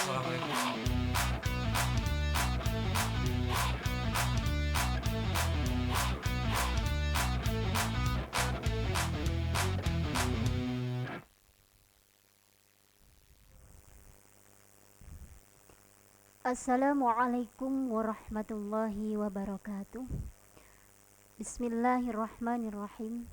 Assalamualaikum. Assalamualaikum warahmatullahi wabarakatuh. Bismillahirrahmanirrahim.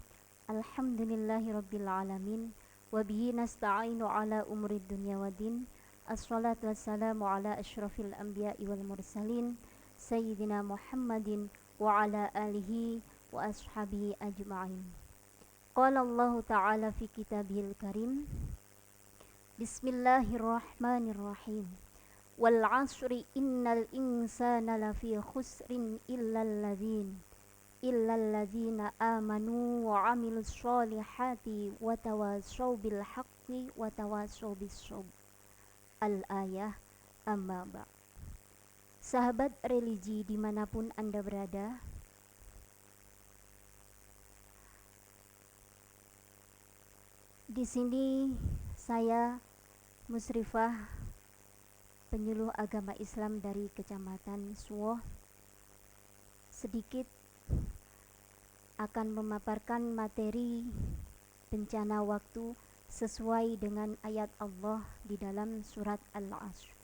Alhamdulillahirabbil alamin. Wabihi nasta'inu ala umuri dunya waddin. Assalatu wassalamu ala asyrafil anbiya'i wal mursalin Sayyidina Muhammadin wa ala alihi wa ashabihi ajma'in. Qala Allah ta'ala fi kitabihil karim. Bismillahirrahmanirrahim. Wal 'asri innal insana lafi khusrin illalladzina amanu wa 'amilus solihati wa tawassaw bil haqqi wa tawassaw bis sabr. Al-ayah. Amma ba'. Sahabat religi dimanapun Anda berada, di sini saya Musrifah, penyuluh agama Islam dari Kecamatan Suwoh, sedikit akan memaparkan materi bencana waktu sesuai dengan ayat Allah di dalam surat Al-'Asr.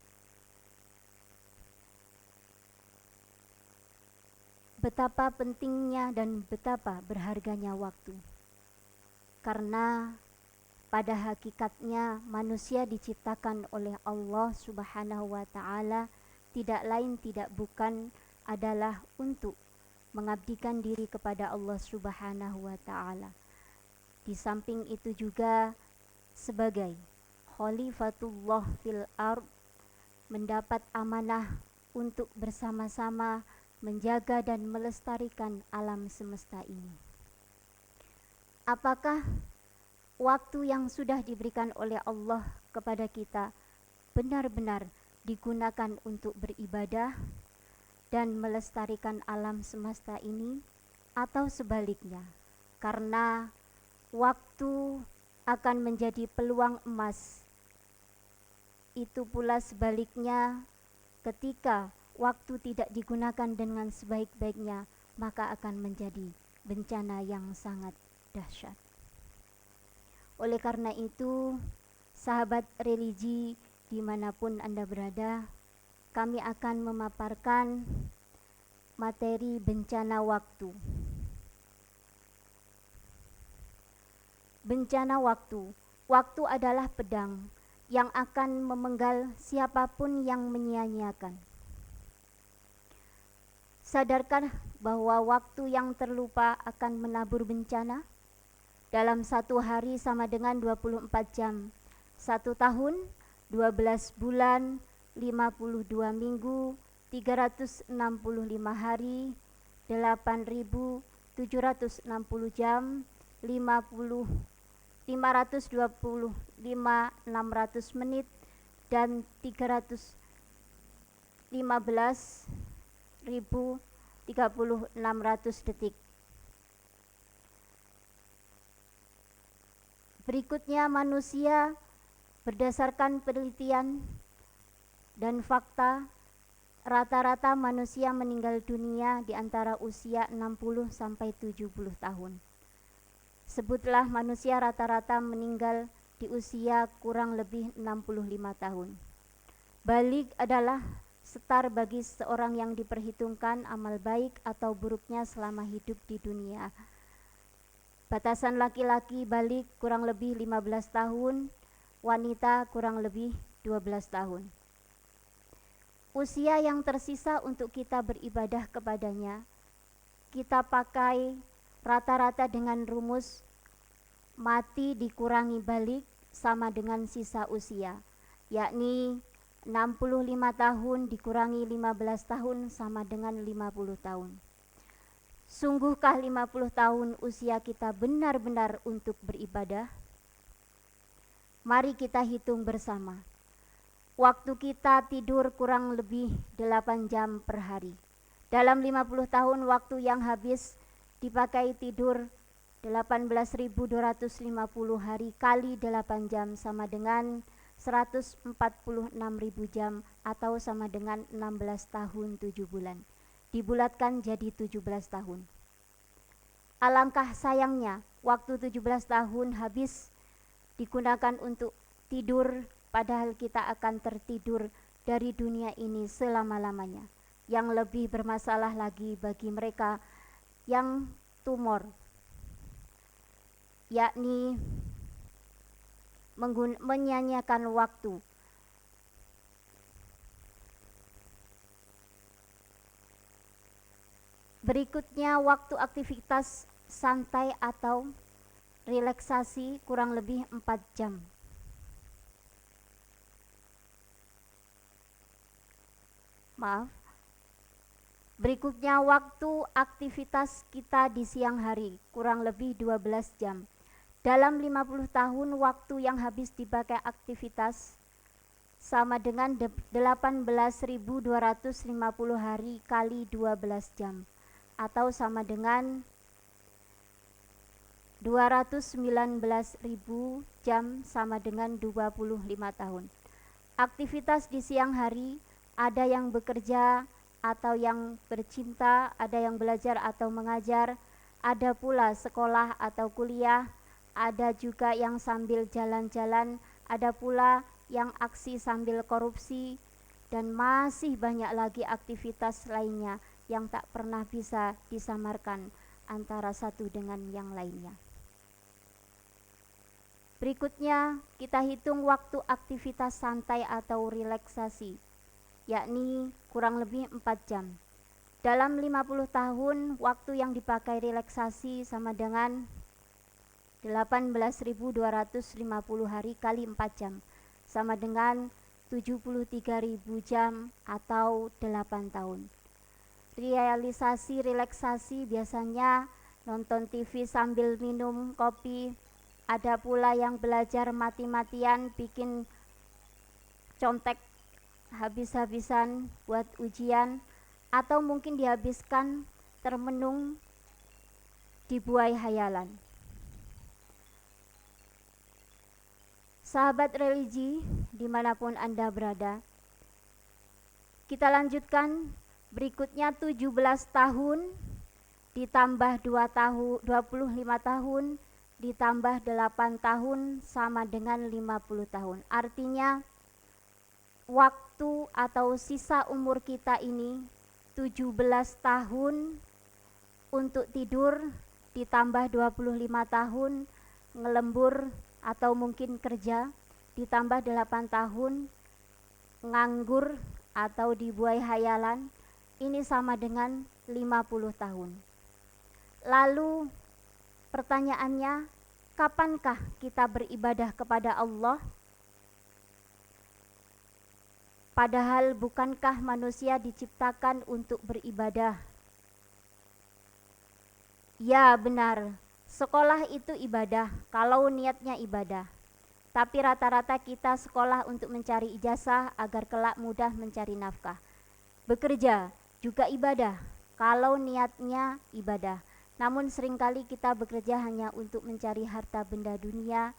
Betapa pentingnya dan betapa berharganya waktu, karena pada hakikatnya manusia diciptakan oleh Allah Subhanahu wa ta'ala tidak lain tidak bukan adalah untuk mengabdikan diri kepada Allah Subhanahu wa ta'ala. Di samping itu juga sebagai khalifatullah fil ard, mendapat amanah untuk bersama-sama menjaga dan melestarikan alam semesta ini. Apakah waktu yang sudah diberikan oleh Allah kepada kita benar-benar digunakan untuk beribadah dan melestarikan alam semesta ini, atau sebaliknya, karena waktu akan menjadi peluang emas. Itu pula sebaliknya, ketika waktu tidak digunakan dengan sebaik-baiknya, maka akan menjadi bencana yang sangat dahsyat. Oleh karena itu, sahabat religi dimanapun Anda berada, kami akan memaparkan materi bencana waktu. Bencana waktu. Waktu adalah pedang yang akan memenggal siapapun yang menyia-nyiakan. Sadarkah bahwa waktu yang terlupa akan menabur bencana? Dalam satu hari sama dengan 24 jam, 1 tahun, 12 bulan, 52 minggu, 365 hari, 8.760 jam, 525 600 menit, dan 315.600 detik. Berikutnya, manusia berdasarkan penelitian dan fakta, rata-rata manusia meninggal dunia di antara usia 60 sampai 70 tahun. Sebutlah manusia rata-rata meninggal di usia kurang lebih 65 tahun. Baligh adalah setar bagi seorang yang diperhitungkan amal baik atau buruknya selama hidup di dunia. Batasan laki-laki baligh kurang lebih 15 tahun, wanita kurang lebih 12 tahun. Usia yang tersisa untuk kita beribadah kepadanya, kita pakai rata-rata dengan rumus mati dikurangi baligh sama dengan sisa usia, yakni 65 tahun dikurangi 15 tahun sama dengan 50 tahun. Sungguhkah 50 tahun usia kita benar-benar untuk beribadah? Mari kita hitung bersama. Waktu kita tidur kurang lebih 8 jam per hari. Dalam 50 tahun waktu yang habis dipakai tidur 18.250 hari kali 8 jam sama dengan 146.000 jam atau sama dengan 16 tahun 7 bulan. Dibulatkan jadi 17 tahun. Alangkah sayangnya waktu 17 tahun habis digunakan untuk tidur, padahal kita akan tertidur dari dunia ini selama-lamanya. Yang lebih bermasalah lagi bagi mereka yang tumor, yakni menyanyiakan waktu. Berikutnya waktu aktivitas santai atau relaksasi kurang lebih 4 jam. Berikutnya waktu aktivitas kita di siang hari kurang lebih 12 jam. Dalam 50 tahun waktu yang habis dipakai aktivitas sama dengan 18.250 hari kali 12 jam atau sama dengan 219.000 jam sama dengan 25 tahun. Aktivitas di siang hari ada yang bekerja atau yang bercinta, ada yang belajar atau mengajar, ada pula sekolah atau kuliah, ada juga yang sambil jalan-jalan, ada pula yang aksi sambil korupsi, dan masih banyak lagi aktivitas lainnya yang tak pernah bisa disamarkan antara satu dengan yang lainnya. Berikutnya kita hitung waktu aktivitas santai atau relaksasi, yakni kurang lebih 4 jam. Dalam 50 tahun waktu yang dipakai relaksasi sama dengan 18.250 hari kali 4 jam sama dengan 73.000 jam atau 8 tahun. Realisasi relaksasi biasanya nonton TV sambil minum kopi, ada pula yang belajar mati-matian bikin contek habis-habisan buat ujian, atau mungkin dihabiskan termenung di buai hayalan. Sahabat religi dimanapun Anda berada, kita lanjutkan. Berikutnya 17 tahun ditambah 25 tahun ditambah 8 tahun sama dengan 50 tahun. Artinya waktu atau sisa umur kita ini 17 tahun untuk tidur ditambah 25 tahun ngelembur atau mungkin kerja, ditambah 8 tahun nganggur atau dibuai hayalan, ini sama dengan 50 tahun. Lalu pertanyaannya, kapankah kita beribadah kepada Allah? Padahal bukankah manusia diciptakan untuk beribadah? Ya benar, sekolah itu ibadah kalau niatnya ibadah. Tapi rata-rata kita sekolah untuk mencari ijazah agar kelak mudah mencari nafkah. Bekerja juga ibadah kalau niatnya ibadah. Namun seringkali kita bekerja hanya untuk mencari harta benda dunia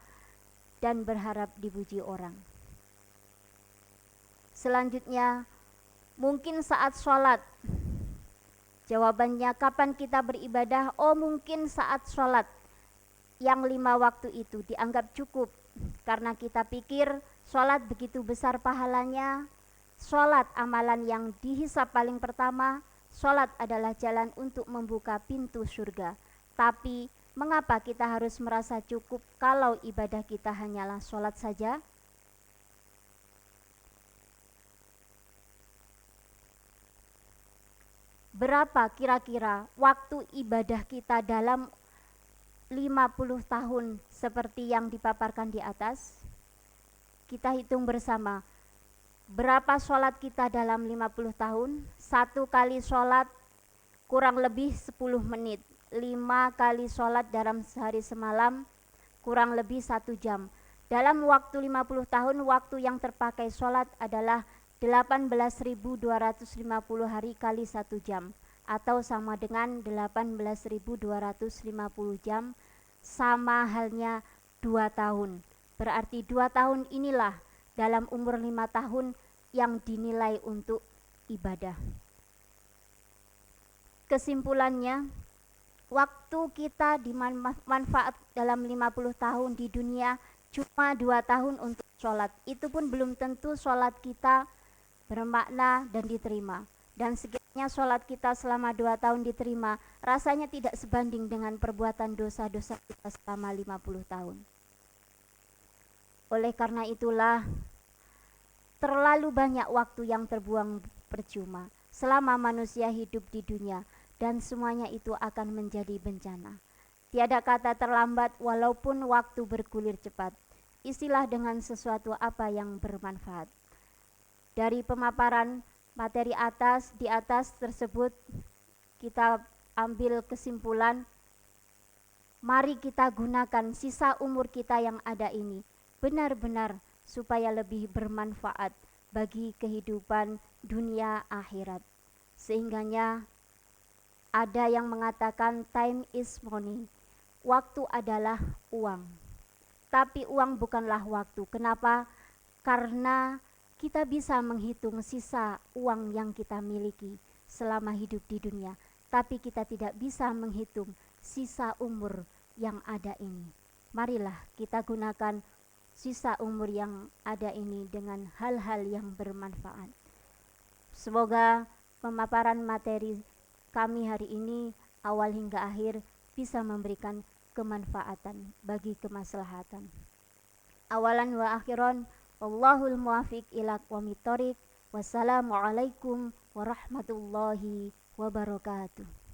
dan berharap dipuji orang. Selanjutnya, mungkin saat sholat. Jawabannya, kapan kita beribadah? Oh, mungkin saat sholat. Yang 5 waktu itu dianggap cukup karena kita pikir sholat begitu besar pahalanya. Sholat amalan yang dihisab paling pertama. Sholat adalah jalan untuk membuka pintu surga. Tapi mengapa kita harus merasa cukup kalau ibadah kita hanyalah sholat saja? Berapa kira-kira waktu ibadah kita dalam 50 tahun seperti yang dipaparkan di atas? Kita hitung bersama. Berapa sholat kita dalam 50 tahun? 1 kali sholat kurang lebih 10 menit. 5 kali sholat dalam sehari semalam kurang lebih 1 jam. Dalam waktu 50 tahun, waktu yang terpakai sholat adalah 18.250 hari kali 1 jam atau sama dengan 18.250 jam, sama halnya 2 tahun. Berarti 2 tahun inilah dalam umur 5 tahun yang dinilai untuk ibadah. Kesimpulannya, waktu kita dimanfaat dalam 50 tahun di dunia cuma 2 tahun untuk sholat. Itu pun belum tentu sholat kita bermakna dan diterima. Dan sekiranya sholat kita selama 2 tahun diterima, rasanya tidak sebanding dengan perbuatan dosa-dosa kita selama 50 tahun. Oleh karena itulah, terlalu banyak waktu yang terbuang percuma selama manusia hidup di dunia, dan semuanya itu akan menjadi bencana. Tiada kata terlambat walaupun waktu bergulir cepat. Isilah dengan sesuatu apa yang bermanfaat. Dari pemaparan materi di atas tersebut, kita ambil kesimpulan, mari kita gunakan sisa umur kita yang ada ini benar-benar supaya lebih bermanfaat bagi kehidupan dunia akhirat. Sehingganya ada yang mengatakan time is money, waktu adalah uang. Tapi uang bukanlah waktu. Kenapa? Karena kita bisa menghitung sisa uang yang kita miliki selama hidup di dunia, tapi kita tidak bisa menghitung sisa umur yang ada ini. Marilah kita gunakan sisa umur yang ada ini dengan hal-hal yang bermanfaat. Semoga pemaparan materi kami hari ini awal hingga akhir bisa memberikan kemanfaatan bagi kemaslahatan. Awalan wa akhiran, wallahul muwafiq ila aqwamit thoriq. Wassalamualaikum warahmatullahi wabarakatuh.